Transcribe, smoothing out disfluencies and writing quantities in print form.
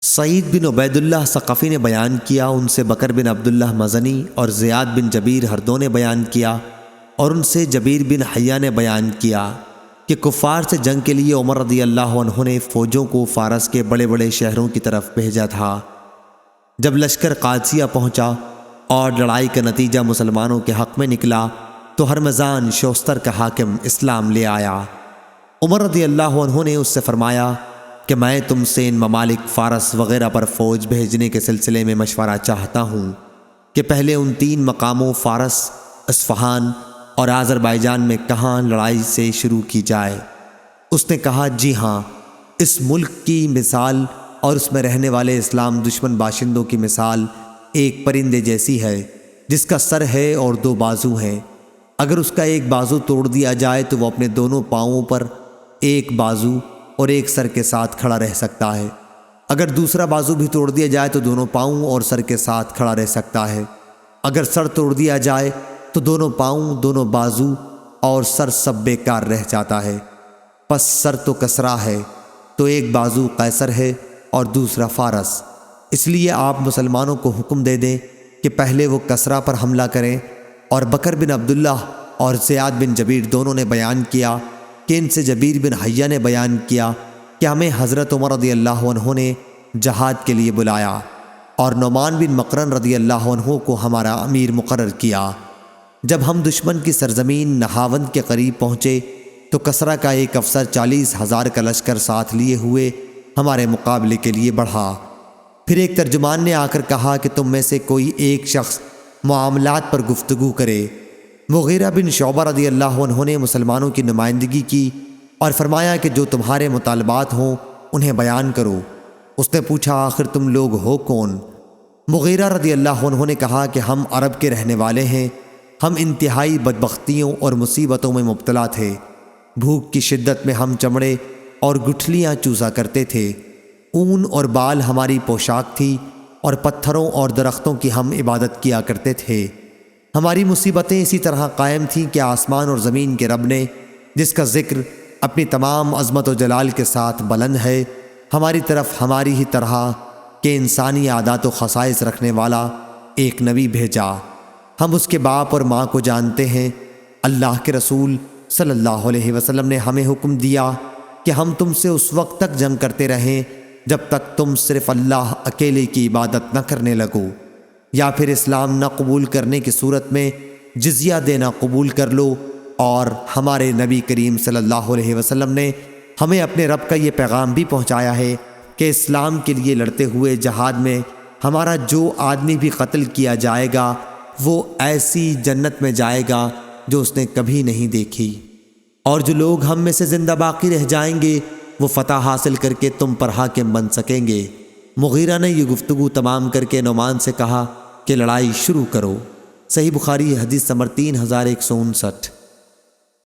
سعید بن عبید اللہ ثقفی نے بیان کیا، ان سے بکر بن عبداللہ مزنی اور زیاد بن جبیر ہر دو نے بیان کیا، اور ان سے جبیر بن حیہ نے بیان کیا کہ کفار سے جنگ کے لیے عمر رضی اللہ عنہ نے فوجوں کو فارس کے بڑے بڑے شہروں کی طرف بھیجا تھا۔ جب لشکر قادسیہ پہنچا اور لڑائی کا نتیجہ مسلمانوں کے حق میں نکلا تو ہرمزان شوستر کا حاکم اسلام لے آیا۔ عمر رضی اللہ عنہ نے اس سے فرمایا کہ میں تم سے ان ممالک فارس وغیرہ پر فوج بھیجنے کے سلسلے میں مشورہ چاہتا ہوں کہ پہلے ان 3 مقاموں فارس، اصفہان اور آذربائیجان میں کہاں لڑائی سے شروع کی جائے۔ اس نے کہا جی ہاں، اس ملک کی مثال اور اس میں رہنے والے اسلام دشمن باشندوں کی مثال ایک پرندے جیسی ہے جس کا سر ہے اور 2 بازو ہیں۔ اگر اس کا ایک بازو توڑ دیا جائے تو وہ اپنے دونوں پاؤں پر ایک بازو اور ایک سر کے ساتھ کھڑا رہ سکتا ہے، اگر دوسرا بازو بھی توڑ دیا جائے تو دونوں پاؤں اور سر کے ساتھ کھڑا رہ سکتا ہے، اگر سر توڑ دیا جائے تو دونوں پاؤں، دونوں بازو اور سر سب بیکار رہ جاتا ہے۔ پس سر تو کسرا ہے تو ایک بازو قیصر ہے اور دوسرا فارس، اس لیے آپ مسلمانوں کو حکم دے دیں کہ پہلے وہ کسرا پر حملہ کریں۔ اور بکر بن عبداللہ اور زیاد بن جبیر دونوں نے بیان کیا کہ ان سے جبیر بن حیہ نے بیان کیا کہ ہمیں حضرت عمر رضی اللہ عنہ نے جہاد کے لیے بلایا اور نعمان بن مقرن رضی اللہ عنہ کو ہمارا امیر مقرر کیا۔ جب ہم دشمن کی سرزمین نہاوند کے قریب پہنچے تو کسرا کا ایک افسر 40,000 کا لشکر ساتھ لیے ہوئے ہمارے مقابلے کے لیے بڑھا۔ پھر ایک ترجمان نے آ کر کہا کہ تم میں سے کوئی ایک شخص معاملات پر گفتگو کرے۔ مغیرہ بن شعبہ رضی اللہ عنہ نے مسلمانوں کی نمائندگی کی اور فرمایا کہ جو تمہارے مطالبات ہوں انہیں بیان کرو۔ اس نے پوچھا آخر تم لوگ ہو کون؟ مغیرہ رضی اللہ عنہ نے کہا کہ ہم عرب کے رہنے والے ہیں، ہم انتہائی بدبختیوں اور مصیبتوں میں مبتلا تھے، بھوک کی شدت میں ہم چمڑے اور گٹھلیاں چوسا کرتے تھے، اون اور بال ہماری پوشاک تھی اور پتھروں اور درختوں کی ہم عبادت کیا کرتے تھے۔ ہماری مصیبتیں اسی طرح قائم تھیں کہ آسمان اور زمین کے رب نے، جس کا ذکر اپنی تمام عظمت و جلال کے ساتھ بلند ہے، ہماری طرف ہماری ہی طرح کہ انسانی عادات و خصائص رکھنے والا ایک نبی بھیجا۔ ہم اس کے باپ اور ماں کو جانتے ہیں۔ اللہ کے رسول صلی اللہ علیہ وسلم نے ہمیں حکم دیا کہ ہم تم سے اس وقت تک جنگ کرتے رہیں جب تک تم صرف اللہ اکیلے کی عبادت نہ کرنے لگو، یا پھر اسلام نہ قبول کرنے کی صورت میں جزیہ دینا قبول کر لو۔ اور ہمارے نبی کریم صلی اللہ علیہ وسلم نے ہمیں اپنے رب کا یہ پیغام بھی پہنچایا ہے کہ اسلام کے لیے لڑتے ہوئے جہاد میں ہمارا جو آدمی بھی قتل کیا جائے گا وہ ایسی جنت میں جائے گا جو اس نے کبھی نہیں دیکھی، اور جو لوگ ہم میں سے زندہ باقی رہ جائیں گے وہ فتح حاصل کر کے تم پر حاکم بن سکیں گے۔ مغیرہ نے یہ گفتگو تمام کر کے نعمان سے کہا کہ لڑائی شروع کرو۔ صحیح بخاری حدیث نمبر 3159۔